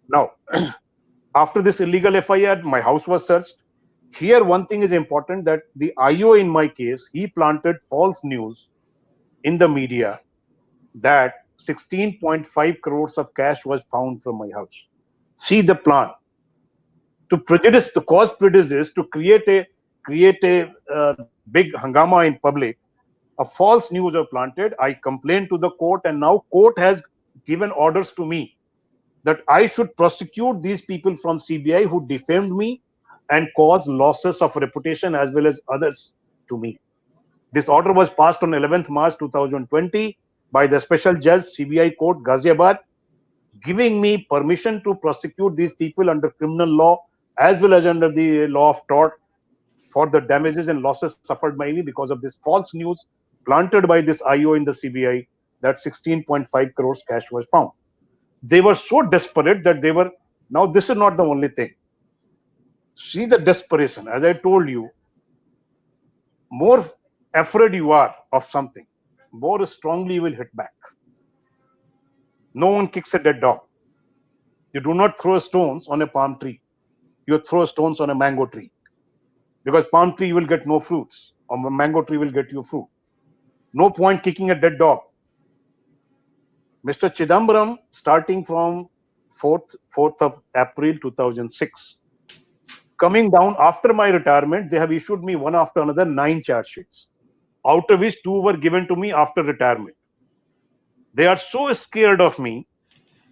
Now, after this illegal FIR, my house was searched. Here, one thing is important, that the IO in my case, he planted false news in the media that 16.5 crores of cash was found from my house. See the plan to prejudice, to cause prejudice, to create a big hangama in public. A false news was planted. I complained to the court, and now court has given orders to me that I should prosecute these people from CBI who defamed me and caused losses of reputation as well as others to me. This order was passed on 11th March 2020 by the Special Judge, CBI Court, Ghaziabad, giving me permission to prosecute these people under criminal law as well as under the law of tort for the damages and losses suffered by me because of this false news planted by this IO in the CBI that 16.5 crores cash was found. They were so desperate that they were, now this is not the only thing. See the desperation. As I told you, more afraid you are of something, more strongly you will hit back. No one kicks a dead dog. You do not throw stones on a palm tree. You throw stones on a mango tree. Because palm tree you will get no fruits, or mango tree will get you fruit. No point kicking a dead dog. Mr. Chidambaram, starting from 4th of April 2006, coming down after my retirement, they have issued me one after another 9 charge sheets, out of which 2 were given to me after retirement. They are so scared of me.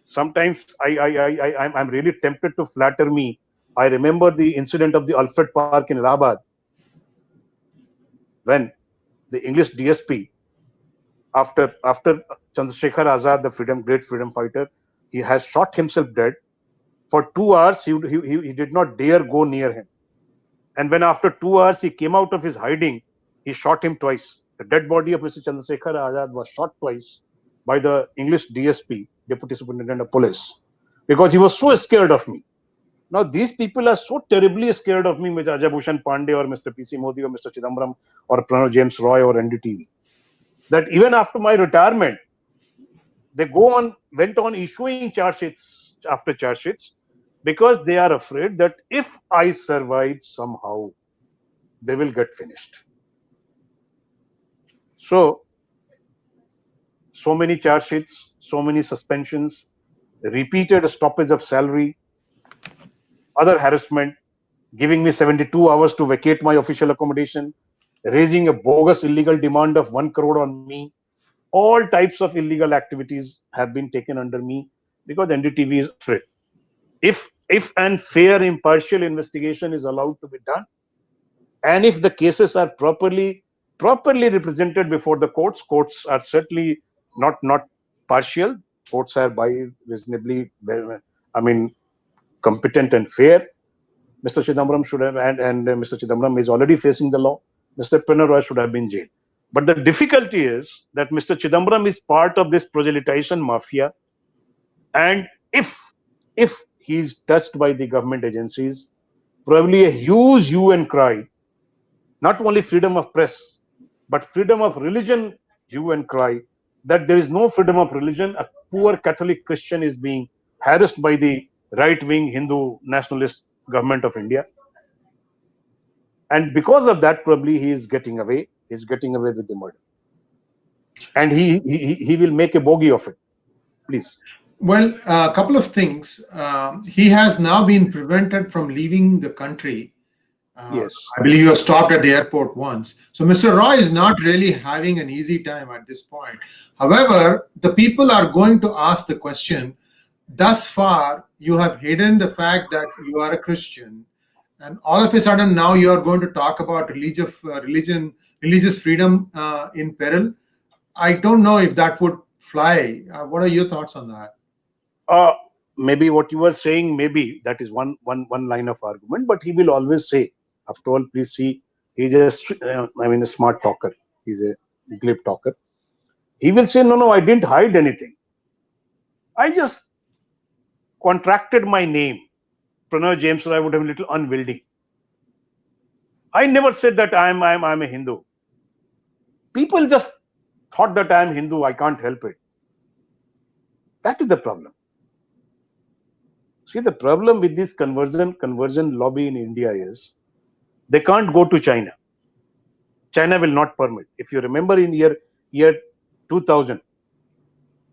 Sometimes I'm really tempted to flatter me. I remember the incident of the Alfred Park in Allahabad, when the English DSP, after Chandrasekhar Azad, the great freedom fighter, he has shot himself dead. For 2 hours, he did not dare go near him. And when after 2 hours he came out of his hiding, he shot him twice. The dead body of Mr. Chandrasekhar Azad was shot twice by the English DSP, Deputy Superintendent of Police, because he was so scared of me. Now, these people are so terribly scared of me, Mr. Ajay Bhushan Pandey or Mr. PC Modi or Mr. Chidambaram or Pranav James Roy or NDTV, that even after my retirement, they went on issuing charge sheets after charge sheets, because they are afraid that if I survive somehow, they will get finished. So many charge sheets, so many suspensions, repeated stoppage of salary, other harassment, giving me 72 hours to vacate my official accommodation, raising a bogus illegal demand of 1 crore on me. All types of illegal activities have been taken under me because NDTV is afraid. If and fair impartial investigation is allowed to be done, and if the cases are properly represented before the courts are certainly not partial. Courts are by reasonably, I mean, competent and fair. Mr. Chidambaram should have, and Mr. Chidambaram is already facing the law. Mr. Pranay Roy should have been jailed. But the difficulty is that Mr. Chidambaram is part of this proselytization mafia, and if he's touched by the government agencies, probably a huge hue and cry, not only freedom of press, but freedom of religion, hue and cry, that there is no freedom of religion. A poor Catholic Christian is being harassed by the right-wing Hindu nationalist government of India. And because of that, probably he is getting away. He's getting away with the murder. And he will make a bogey of it. Please. Well, a couple of things. He has now been prevented from leaving the country. Yes. I believe he was stopped at the airport once. So Mr. Roy is not really having an easy time at this point. However, the people are going to ask the question, thus far, you have hidden the fact that you are a Christian. And all of a sudden, now you are going to talk about religious freedom in peril. I don't know if that would fly. What are your thoughts on that? Maybe what you were saying, maybe that is one line of argument, but he will always say, after all, please see, he's a smart talker. He's a glib talker. He will say, no, I didn't hide anything. I just contracted my name. Pranay James Roy would have been a little unwieldy. I never said that I'm a Hindu. People just thought that I'm Hindu. I can't help it. That is the problem. See, the problem with this conversion lobby in India is they can't go to China. China will not permit. If you remember in year 2000,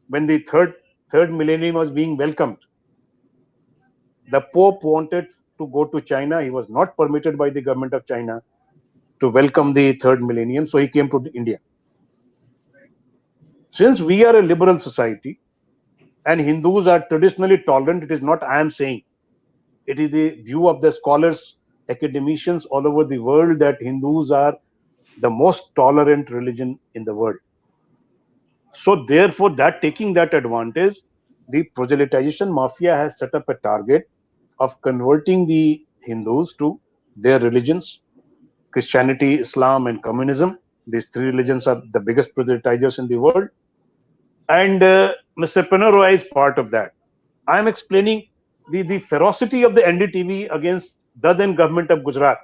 when the third millennium was being welcomed, the Pope wanted to go to China. He was not permitted by the government of China to welcome the third millennium, so he came to India. Since we are a liberal society and Hindus are traditionally tolerant, it is not I am saying. It is the view of the scholars, academicians all over the world that Hindus are the most tolerant religion in the world. So therefore, that taking that advantage, the proselytization mafia has set up a target of converting the Hindus to their religions, Christianity, Islam, and communism. These three religions are the biggest proselytizers in the world. And Mr. Pinarayi is part of that. I am explaining the ferocity of the NDTV against the then government of Gujarat,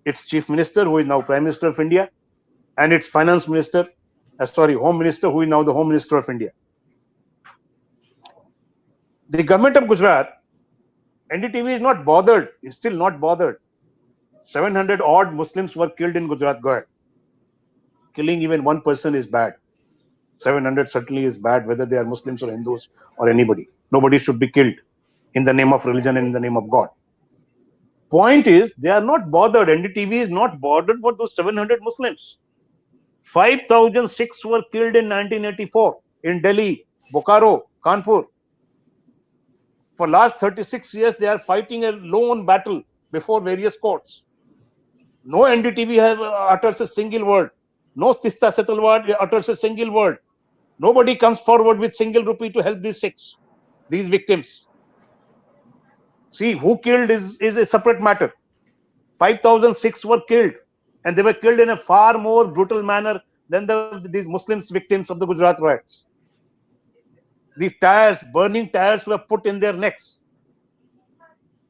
its chief minister, who is now Prime Minister of India, and its finance minister, Home Minister, who is now the Home Minister of India. The government of Gujarat, NDTV is not bothered, is still not bothered. 700 odd Muslims were killed in Gujarat. Go ahead. Killing even one person is bad. 700 certainly is bad, whether they are Muslims or Hindus or anybody. Nobody should be killed in the name of religion and in the name of God. Point is, they are not bothered. NDTV is not bothered for those 700 Muslims. 5,006 were killed in 1984 in Delhi, Bokaro, Kanpur. For last 36 years, they are fighting a lone battle before various courts. No NDTV utters a single word. No Tista Setalwad utters a single word. Nobody comes forward with single rupee to help these Sikhs, these victims. See, who killed is a separate matter. 5,006 were killed, and they were killed in a far more brutal manner than these Muslims victims of the Gujarat riots. The tires, burning tires, were put in their necks.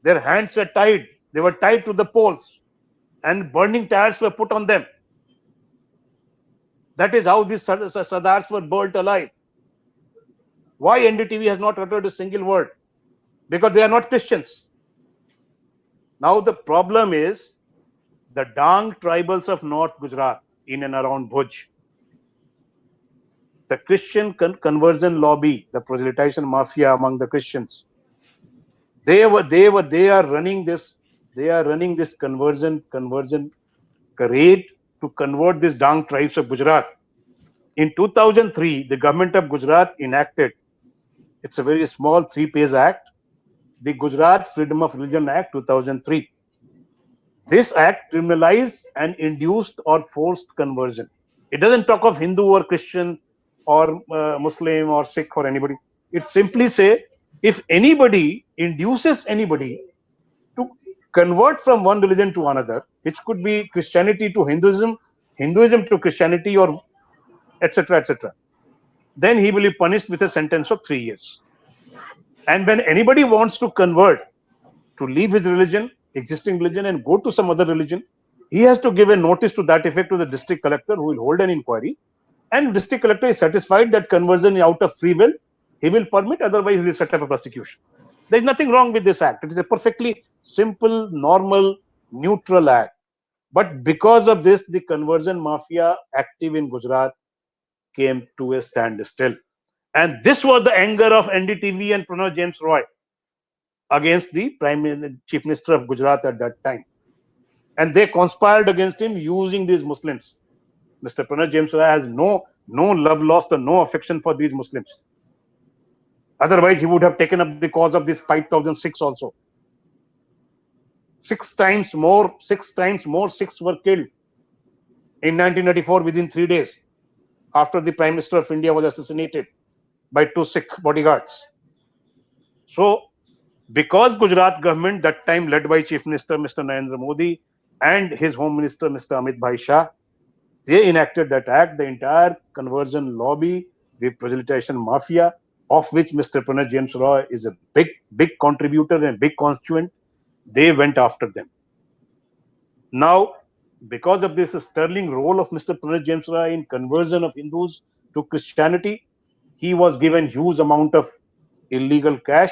Their hands were tied. They were tied to the poles, and burning tires were put on them. That is how these Sardars were burnt alive. Why NDTV has not uttered a single word? Because they are not Christians. Now the problem is the Dang tribals of North Gujarat in and around Bhuj. The Christian conversion lobby, the proselytization mafia among the Christians, they are running this conversion parade to convert these Dang tribes of Gujarat. In 2003, the government of Gujarat enacted, it's a very small 3-page act, the Gujarat Freedom of Religion Act 2003. This act criminalized and induced or forced conversion. It doesn't talk of Hindu or Christian or Muslim or Sikh or anybody. It simply say if anybody induces anybody to convert from one religion to another, which could be Christianity to Hinduism, Hinduism to Christianity, or etc., etc., then he will be punished with a sentence of 3 years. And when anybody wants to convert, to leave his religion, existing religion, and go to some other religion, he has to give a notice to that effect to the district collector, who will hold an inquiry. And district collector is satisfied that conversion is out of free will, he will permit, otherwise he will set up a prosecution. There is nothing wrong with this act. It is a perfectly simple, normal, neutral act. But because of this, the conversion mafia active in Gujarat came to a standstill. And this was the anger of NDTV and Pranab James Roy against the Chief Minister of Gujarat at that time. And they conspired against him using these Muslims. Mr. Pranab James Roy has no love lost or no affection for these Muslims. Otherwise, he would have taken up the cause of this 5,006 also. 6 times more Sikhs were killed in 1994 within 3 days after the Prime Minister of India was assassinated by 2 Sikh bodyguards. So, because Gujarat government, that time led by Chief Minister Mr. Narendra Modi and his Home Minister Mr. Amit Bhai Shah, they enacted that act, the entire conversion lobby, the proselytization mafia, of which Mr. Pranab James Roy is a big contributor and big constituent, they went after them. Now, because of this sterling role of Mr. Pranay James Rai in conversion of Hindus to Christianity, he was given huge amount of illegal cash,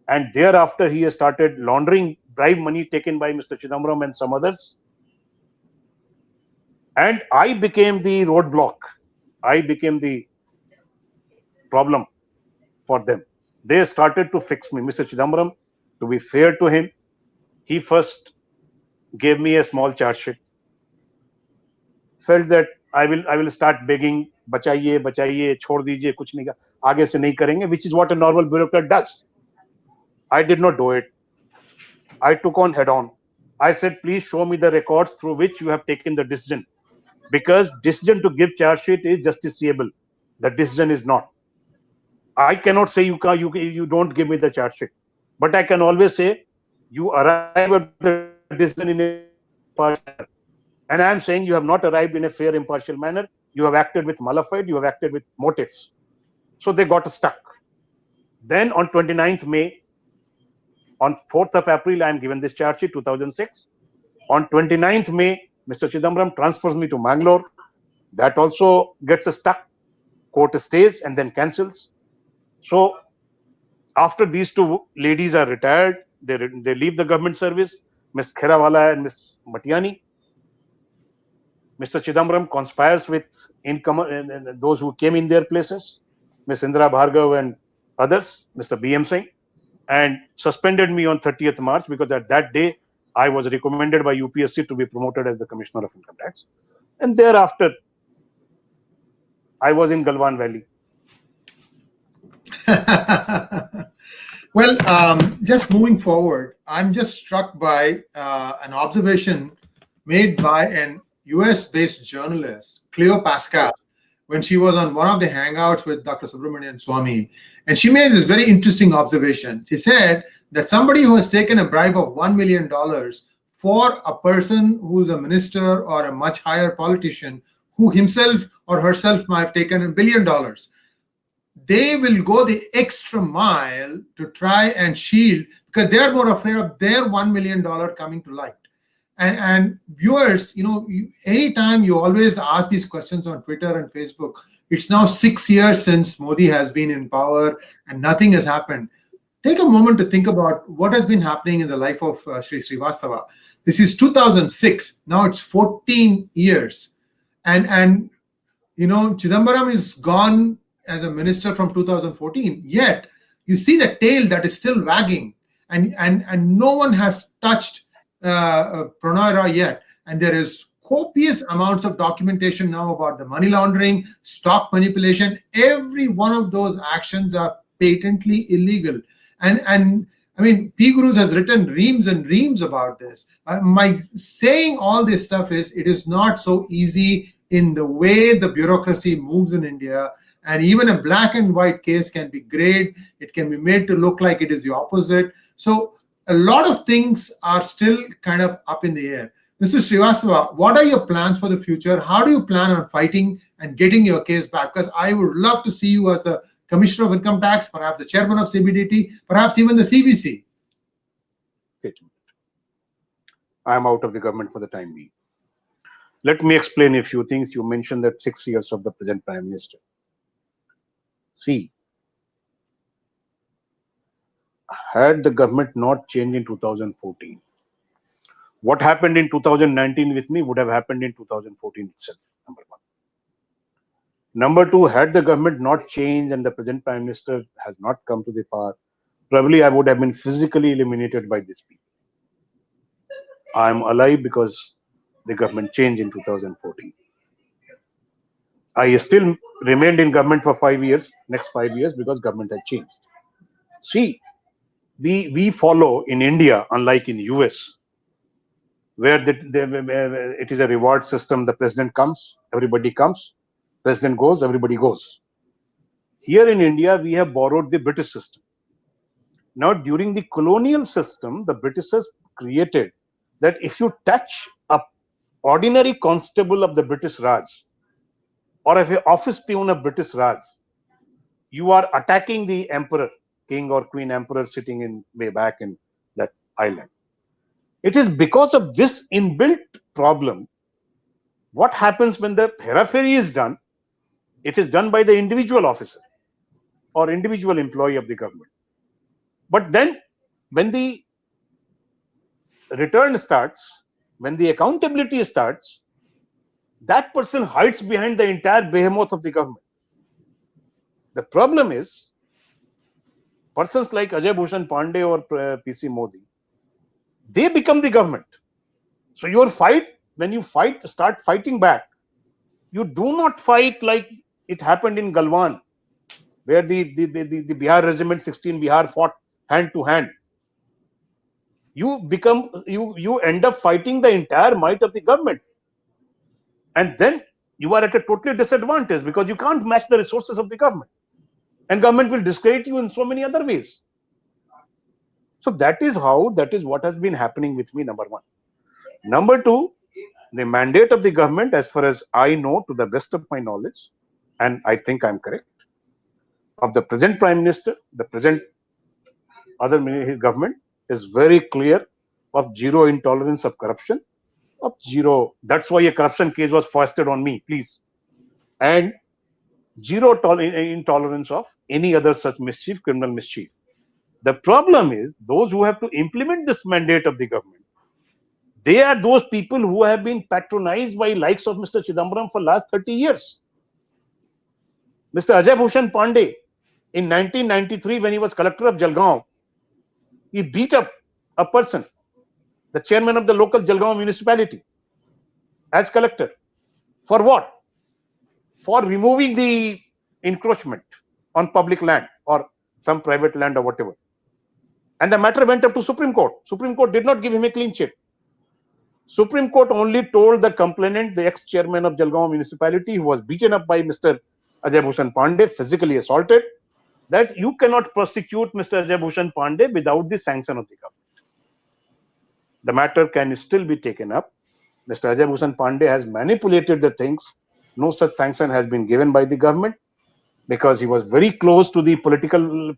and thereafter he has started laundering bribe money taken by Mr. Chidambaram and some others. And I became the roadblock. I became the problem for them. They started to fix me. Mr. Chidambaram, to be fair to him, he first gave me a small charge sheet, felt that I will start begging, बचाइए बचाइए छोड़ दीजिए कुछ नहीं आगे से नहीं करेंगे, which is what a normal bureaucrat does. I did not do it. I took on head on. I said, please show me the records through which you have taken the decision, because decision to give charge sheet is justiciable. The decision is not. I cannot say you don't give me the charge sheet, but I can always say you arrive at the decision in a fair impartial manner. And I am saying you have not arrived in a fair impartial manner. You have acted with malafide, you have acted with motives. So they got stuck. Then on 29th May, on 4th of April, I am given this charge sheet, 2006. On 29th May, Mr. Chidambaram transfers me to Mangalore. That also gets stuck. Court stays and then cancels. So after these two ladies are retired, they leave the government service, Ms. Kherawala and Ms. Matiani. Mr. Chidambaram conspires with those who came in their places, Ms. Indira Bhargav and others, Mr. B.M. Singh, and suspended me on 30th March because at that day I was recommended by UPSC to be promoted as the Commissioner of Income Tax. And thereafter, I was in Galwan Valley. Well, just moving forward, I'm just struck by an observation made by an US-based journalist, Cleo Pascal, when she was on one of the hangouts with Dr. Subramanian Swamy. And she made this very interesting observation. She said that somebody who has taken a bribe of $1 million for a person who's a minister or a much higher politician who himself or herself might have taken $1 billion, they will go the extra mile to try and shield, because they are more afraid of their $1 million coming to light. And viewers, anytime you always ask these questions on Twitter and Facebook, it's now 6 years since Modi has been in power and nothing has happened. Take a moment to think about what has been happening in the life of Sri Srivastava. This is 2006. Now it's 14 years. And Chidambaram is gone as a minister from 2014. Yet you see the tail that is still wagging, and no one has touched Pranay Roy yet. And there is copious amounts of documentation now about the money laundering, stock manipulation. Every one of those actions are patently illegal. And I mean, P. Gurus has written reams and reams about this. My saying all this stuff is, it is not so easy in the way the bureaucracy moves in India. And even a black and white case can be grayed. It can be made to look like it is the opposite. So a lot of things are still kind of up in the air. Mr. Srivastava, what are your plans for the future? How do you plan on fighting and getting your case back? Because I would love to see you as the Commissioner of Income Tax, perhaps the Chairman of CBDT, perhaps even the CVC. I am out of the government for the time being. Let me explain a few things. You mentioned that 6 years of the present Prime Minister. See, had the government not changed in 2014, what happened in 2019 with me would have happened in 2014 itself, number one. Number two, had the government not changed and the present Prime Minister has not come to the power, probably I would have been physically eliminated by these people. I am alive because the government changed in 2014. I still remained in government for 5 years, next 5 years, because government had changed. See, we follow in India, unlike in US, where it is a reward system. The president comes, everybody comes. President goes, everybody goes. Here in India, we have borrowed the British system. Now, during the colonial system, the Britishers created that if you touch a ordinary constable of the British Raj, or if an office peon of British Raj, you are attacking the emperor, king or queen emperor sitting in way back in that island. It is because of this inbuilt problem. What happens when the herapheri is done? It is done by the individual officer or individual employee of the government. But then, when the return starts, when the accountability starts, that person hides behind the entire behemoth of the government. The problem is, persons like Ajay Bhushan Pandey or PC Modi, they become the government. So your fight, when you start fighting back, you do not fight like it happened in Galwan, where the Bihar Regiment 16 Bihar fought hand to hand. You end up fighting the entire might of the government, and then you are at a totally disadvantage because you can't match the resources of the government, and government will discredit you in so many other ways. So that is what has been happening with me. Number one. Number two, the mandate of the government, as far as I know, to the best of my knowledge, and I think I'm correct, of the present prime minister, the present other government, is very clear, of zero intolerance of corruption, of zero. That's why a corruption case was foisted on me, please, and zero intolerance of any other such mischief, criminal mischief. The problem is those who have to implement this mandate of the government. They are those people who have been patronized by likes of Mr. Chidambaram for last 30 years. Mr. Ajay Bhushan Pandey, in 1993, when he was collector of Jalgaon, he beat up a person, the chairman of the local Jalgaon municipality, as collector. For what? For removing the encroachment on public land or some private land or whatever. And the matter went up to Supreme Court. Supreme Court did not give him a clean chit. Supreme Court only told the complainant, the ex-chairman of Jalgaon municipality, who was beaten up by Mr. Ajay Bhushan Pandey, physically assaulted, that you cannot prosecute Mr. Ajay Bhushan Pandey without the sanction of the government. The matter can still be taken up. Mr. Ajay Bhushan Pandey has manipulated the things. No such sanction has been given by the government because he was very close to the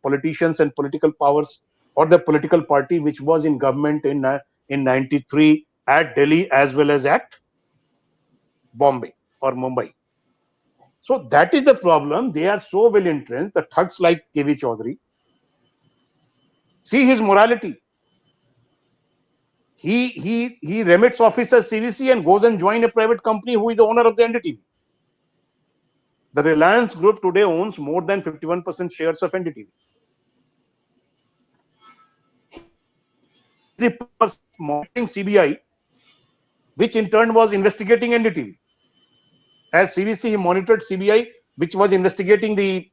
politicians and political powers or the political party which was in government in 93 at Delhi as well as at Bombay or Mumbai. So that is the problem. They are so well entrenched. The thugs like KV Chaudhary, see his morality. He remits office as CVC and goes and join a private company who is the owner of the NDTV. The Reliance Group today owns more than 51% shares of NDTV. The person monitoring CBI, which in turn was investigating NDTV. As CVC, he monitored CBI, which was investigating the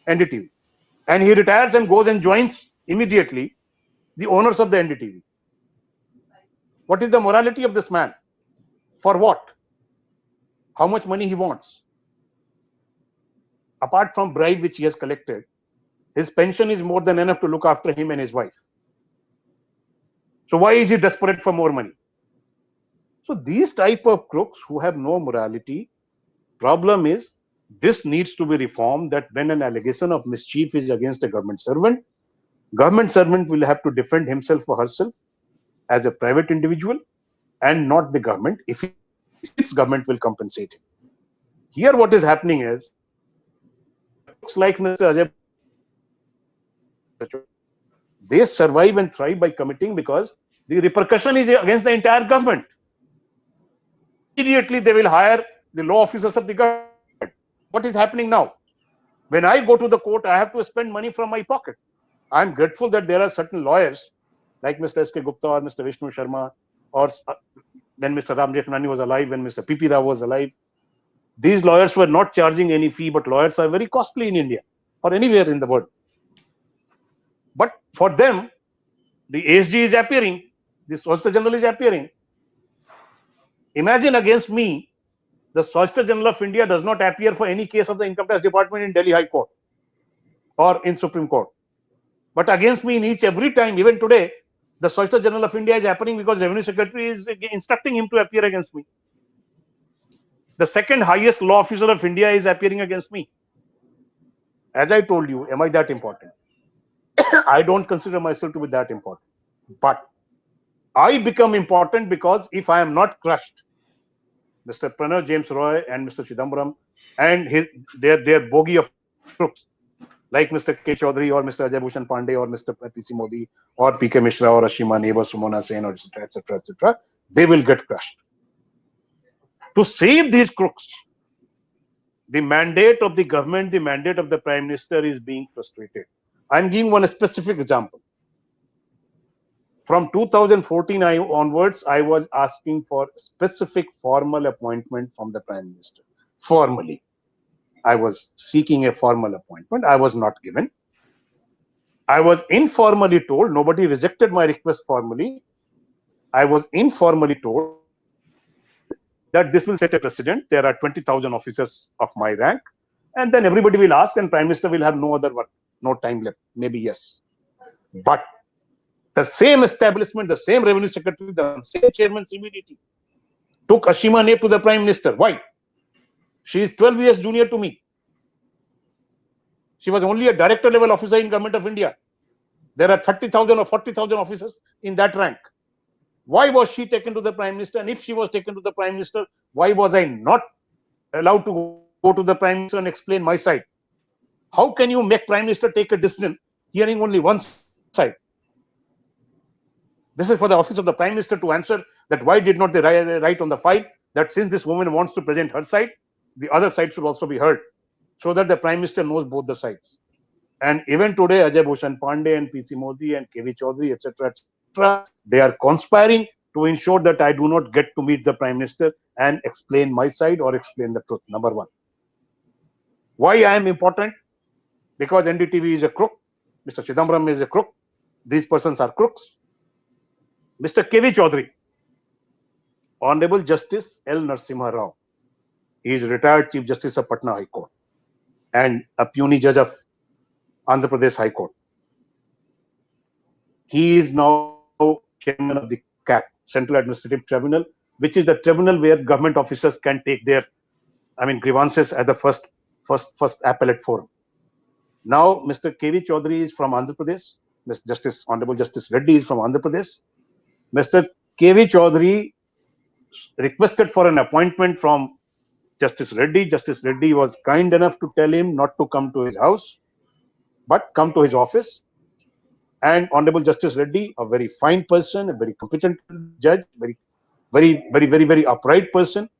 NDTV. And he retires and goes and joins immediately the owners of the NDTV. What is the morality of this man? For what? How much money he wants? Apart from bribe which he has collected, his pension is more than enough to look after him and his wife. So why is he desperate for more money? So these type of crooks who have no morality, problem is this needs to be reformed, that when an allegation of mischief is against a government servant will have to defend himself or herself as a private individual and not the government. If its government will compensate him. Here what is happening is the crooks like Mr. Ajay, they survive and thrive by committing because the repercussion is against the entire government. Immediately they will hire the law officers of the government. What is happening now? When I go to the court, I have to spend money from my pocket. I'm grateful that there are certain lawyers like Mr. S.K. Gupta or Mr. Vishnu Sharma, or when Mr. Ram Jethmalani was alive, when Mr. P.P. Rao was alive. These lawyers were not charging any fee, but lawyers are very costly in India or anywhere in the world. But for them, the ASG is appearing, the Solicitor General is appearing. Imagine against me, the Solicitor General of India does not appear for any case of the Income Tax Department in Delhi High Court or in Supreme Court. But against me in every time, even today, the Solicitor General of India is appearing because Revenue Secretary is instructing him to appear against me. The second highest law officer of India is appearing against me. As I told you, am I that important? I don't consider myself to be that important. But I become important because if I am not crushed, Mr. Pranav James Roy and Mr. Chidambaram and their bogey of crooks, like Mr. K. Chaudhary or Mr. Ajay Bhushan Pandey or Mr. PC Modi or PK Mishra or Ashima Neighbor, Sumona Sen, or etc., etc., etc., they will get crushed. To save these crooks, the mandate of the government, the mandate of the Prime Minister is being frustrated. I'm giving one specific example. From 2014 onwards, I was asking for specific formal appointment from the Prime Minister. Formally, I was seeking a formal appointment. I was not given. I was informally told, nobody rejected my request formally. I was informally told that this will set a precedent. There are 20,000 officers of my rank, and then everybody will ask, and Prime Minister will have no other work, no time left. Maybe yes. But the same establishment, the same revenue secretary, the same chairman CBDT took Ashima Neb to the Prime Minister. Why? She is 12 years junior to me. She was only a director level officer in Government of India. There are 30,000 or 40,000 officers in that rank. Why was she taken to the Prime Minister? And if she was taken to the Prime Minister, why was I not allowed to go to the Prime Minister and explain my side? How can you make Prime Minister take a decision hearing only one side? This is for the office of the Prime Minister to answer that why did not they write on the file that since this woman wants to present her side, the other side should also be heard, so that the Prime Minister knows both the sides. And even today, Ajay Bhushan Pandey and PC Modi and KV Chaudhary, etc., etc., they are conspiring to ensure that I do not get to meet the Prime Minister and explain my side or explain the truth. Number one. Why I am important? Because NDTV is a crook. Mr. Chidambaram is a crook. These persons are crooks. Mr. KV Chaudhary, Honorable Justice L. Narasimha Rao. He is retired Chief Justice of Patna High Court and a puny judge of Andhra Pradesh High Court. He is now chairman of the CAT, Central Administrative Tribunal, which is the tribunal where government officers can take their, grievances at the first appellate forum. Now, Mr. KV Chaudhary is from Andhra Pradesh. Honorable Justice Reddy is from Andhra Pradesh. Mr. KV Chaudhary requested for an appointment from Justice Reddy. Justice Reddy was kind enough to tell him not to come to his house, but come to his office. And Honorable Justice Reddy, a very fine person, a very competent judge, very upright person,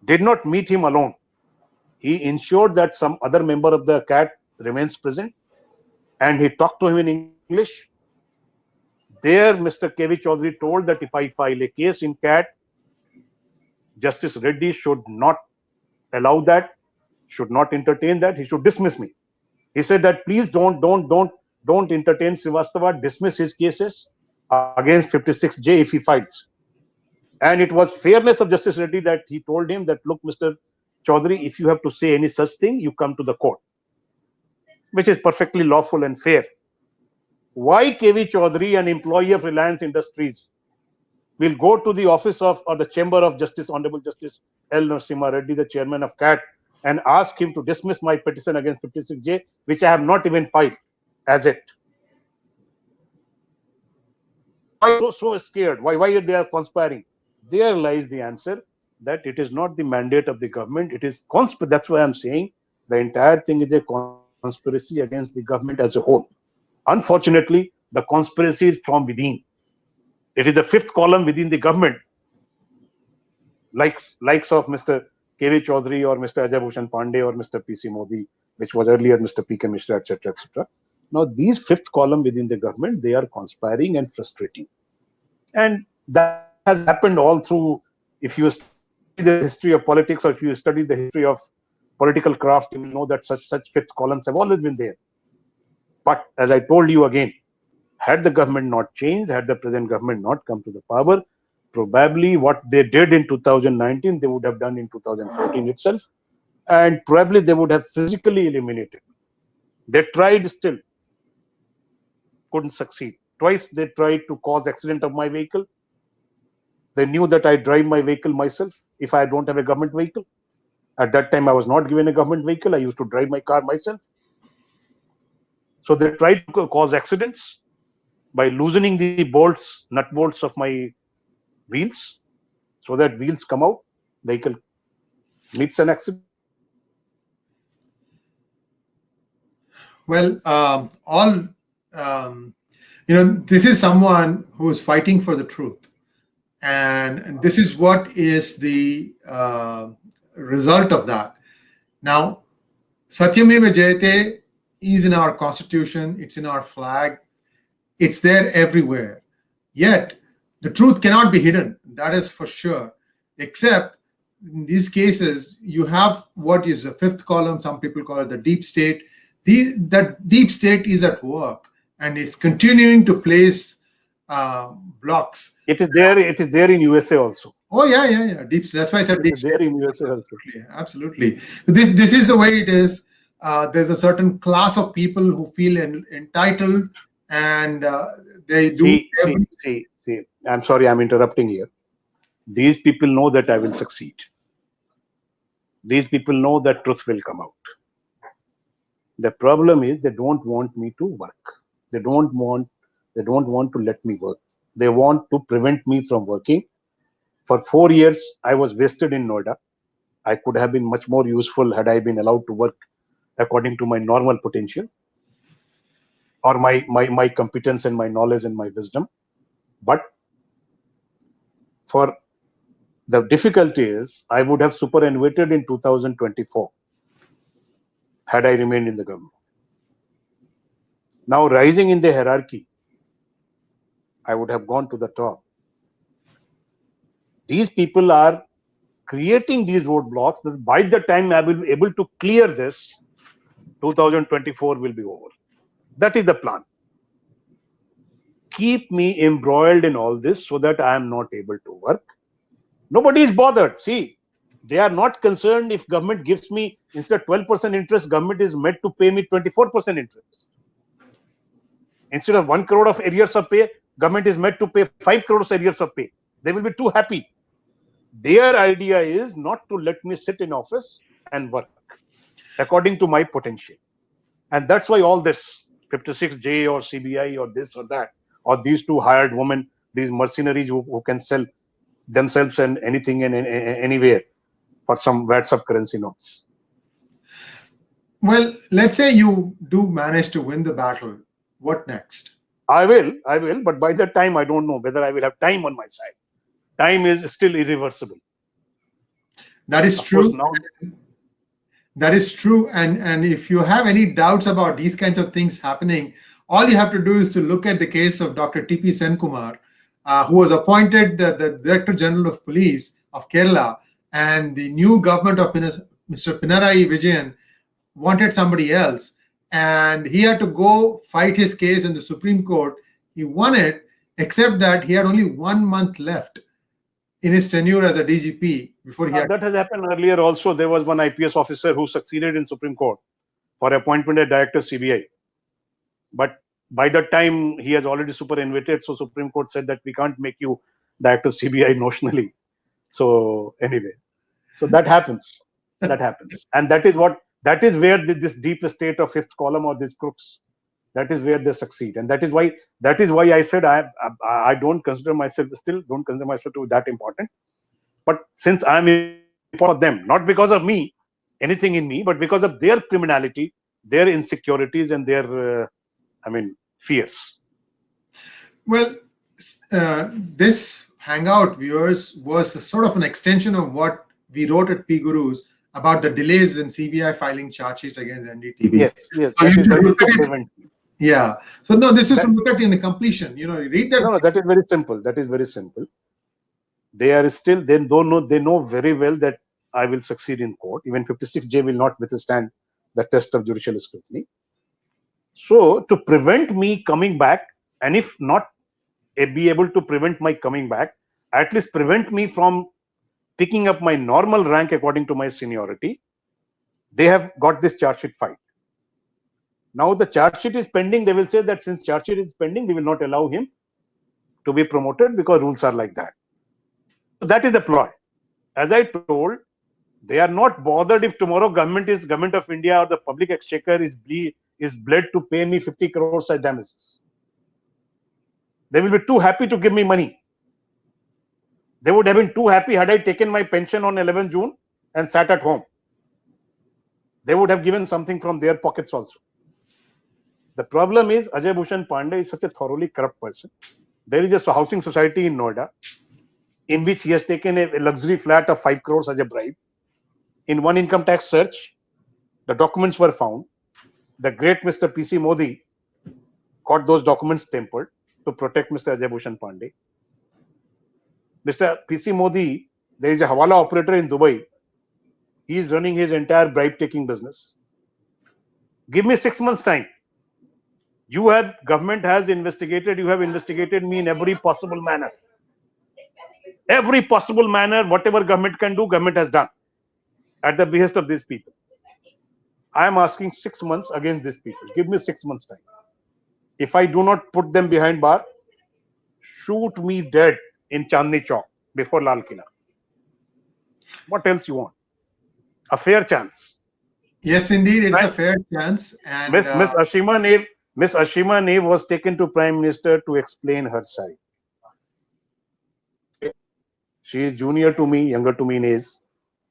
did not meet him alone. He ensured that some other member of the CAT remains present, and he talked to him in English. There, Mr. KV Chaudhary told that if I file a case in CAT, Justice Reddy should not allow that, should not entertain that. He should dismiss me. He said that please don't entertain Srivastava, dismiss his cases against 56J if he files. And it was fairness of Justice Reddy that he told him that, look, Mr. Chaudhary, if you have to say any such thing, you come to the court, which is perfectly lawful and fair. Why KV Chaudhary, an employee of Reliance Industries, will go to the office of or the chamber of Justice, Honorable Justice L. Narasimha Reddy, the chairman of CAT, and ask him to dismiss my petition against 56J, which I have not even filed as it. Why so scared? Why they are conspiring? There lies the answer, that it is not the mandate of the government. It is that's why I'm saying the entire thing is a conspiracy against the government as a whole. Unfortunately, the conspiracy is from within. It is the fifth column within the government, likes of Mr. KV Chaudhary or Mr. Ajay Bhushan Pandey or Mr. PC Modi, which was earlier Mr. PK Mishra, etc., etc. Now, these fifth column within the government, they are conspiring and frustrating. And that has happened all through, if you study the history of politics, or if you study the history of political craft, you will know that such fifth columns have always been there. But as I told you again, had the government not changed, had the present government not come to the power, probably what they did in 2019, they would have done in 2014 itself. And probably they would have physically eliminated. They tried still, couldn't succeed. Twice they tried to cause accident of my vehicle. They knew that I drive my vehicle myself if I don't have a government vehicle. At that time, I was not given a government vehicle. I used to drive my car myself. So they tried to cause accidents. by loosening the bolts, nut bolts of my wheels, so that wheels come out, vehicle meets an accident. Well, all this is someone who is fighting for the truth, and this is what is the result of that. Now, Satyameva Jayate is in our constitution, it's in our flag, it's there everywhere. Yet, the truth cannot be hidden, that is for sure. Except in these cases, you have what is the fifth column, some people call it the deep state. That deep state is at work and it's continuing to place blocks. It is there. It is there in USA also. Oh yeah. Deep. That's why I said It deep is there state. in USA also. Absolutely. This is the way it is. There's a certain class of people who feel entitled, and they do. See. I'm sorry, I'm interrupting here. These people know that I will succeed. These people know that truth will come out. The problem is they don't want me to work. They don't want to let me work. They want to prevent me from working. For 4 years, I was wasted in Noida. I could have been much more useful had I been allowed to work according to my normal potential, or my competence and my knowledge and my wisdom. But for the difficulty is, I would have superannuated in 2024 had I remained in the government. Now, rising in the hierarchy, I would have gone to the top. These people are creating these roadblocks that by the time I will be able to clear this, 2024 will be over. That is the plan. Keep me embroiled in all this so that I am not able to work. Nobody is bothered. See, they are not concerned if government gives me, instead of 12% interest, government is meant to pay me 24% interest. Instead of 1 crore of arrears of pay, government is meant to pay 5 crores arrears of pay. They will be too happy. Their idea is not to let me sit in office and work according to my potential. And that's why all this 56J or CBI or this or that, or these two hired women, these mercenaries who can sell themselves and anything and anywhere for some WhatsApp currency notes. Well, let's say you do manage to win the battle. What next? I will, but by that time, I don't know whether I will have time on my side. Time is still irreversible. That is Of true. course, now, that is true. And if you have any doubts about these kinds of things happening, all you have to do is to look at the case of Dr. T.P. Senkumar, who was appointed the Director General of Police of Kerala, and the new government of Mr. Pinarayi Vijayan wanted somebody else, and he had to go fight his case in the Supreme Court. He won it, except that he had only 1 month left in his tenure as a DGP before he had. That has happened earlier also. There was one IPS officer who succeeded in Supreme Court for appointment as Director CBI. But by that time, he has already superannuated. So Supreme Court said that we can't make you Director CBI notionally. So anyway, so that happens. That happens. And that is where this deep state of fifth column or these crooks, that is where they succeed. And that is why I said I don't consider myself to be that important. But since I'm important for them, not because of me, anything in me, but because of their criminality, their insecurities, and their, fears. Well, this hangout, viewers, was sort of an extension of what we wrote at P Gurus about the delays in CBI filing charge sheets against NDTV. Yes, that is to prevent. Yeah. So no, this is to look at in the completion. Read that. No, that is very simple. That is very simple. They are still, they know very well that I will succeed in court. Even 56J will not withstand the test of judicial scrutiny. So to prevent me coming back, and if not be able to prevent my coming back, at least prevent me from picking up my normal rank according to my seniority, they have got this charge sheet filed. Now the charge sheet is pending. They will say that since charge sheet is pending, we will not allow him to be promoted because rules are like that. So that is the ploy. As I told, they are not bothered if tomorrow government of India or the public exchequer is bled to pay me 50 crores as damages. They will be too happy to give me money. They would have been too happy had I taken my pension on 11 June and sat at home. They would have given something from their pockets also. The problem is Ajay Bhushan Pandey is such a thoroughly corrupt person. There is a housing society in Noida in which he has taken a luxury flat of 5 crores as a bribe. In one income tax search, the documents were found. The great Mr. PC Modi got those documents tempered to protect Mr. Ajay Bhushan Pandey. Mr. PC Modi, there is a Hawala operator in Dubai. He is running his entire bribe taking business. Give me 6 months time. Government has investigated, you have investigated me in every possible manner. Every possible manner, whatever government can do, government has done at the behest of these people. I am asking 6 months against these people. Give me 6 months time. If I do not put them behind bar, shoot me dead in Chandni Chowk before Lal Killa. What else you want? A fair chance. Yes, indeed, it's a fair chance. And Miss Ashima Neve was taken to Prime Minister to explain her side. She is junior to me, younger to me in age.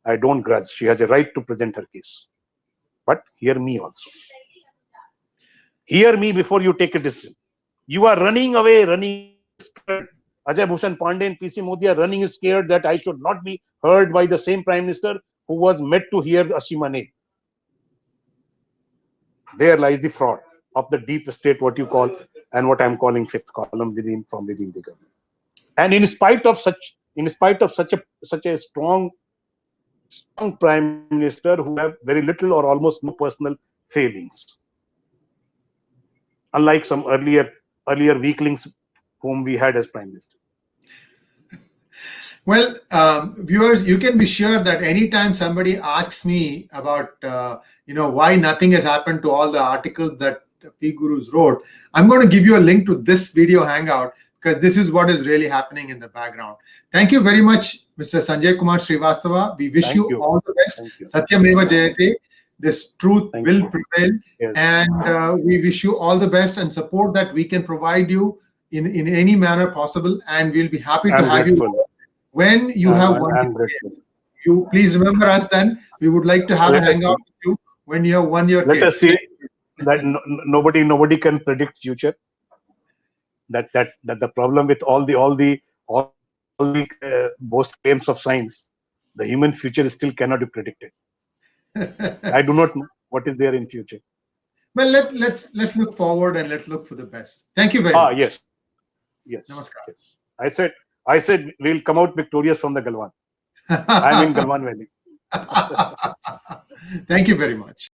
I don't grudge. She has a right to present her case. But hear me also. Hear me before you take a decision. You are running away, running scared. Ajay Bhushan Pandey and PC Modi are running scared that I should not be heard by the same Prime Minister who was met to hear Ashima Neve. There lies the fraud of the deep state, what you call, and what I'm calling fifth column from within the government. And in spite of such a strong Prime Minister who have very little or almost no personal failings, unlike some earlier weaklings whom we had as Prime Minister. Well, viewers, you can be sure that anytime somebody asks me about, why nothing has happened to all the articles that P Gurus wrote, I'm going to give you a link to this video hangout because this is what is really happening in the background. Thank you very much, Mr. Sanjay Kumar Srivastava. We wish you all the best. Satyameva Jayate. This truth will prevail. Yes. And we wish you all the best and support that we can provide you in any manner possible. And we'll be happy to have you. When you have one year, you please remember us then. We would like to have a hangout with you when you have 1 year. Let us see that nobody can predict future. That the problem with all the boast claims of science, the human future still cannot be predicted. I do not know what is there in future. Well, let's look forward and let's look for the best. Thank you very much. Yes. Namaskar. Yes. I said we'll come out victorious from the Galwan. I'm in Galwan Valley. Thank you very much.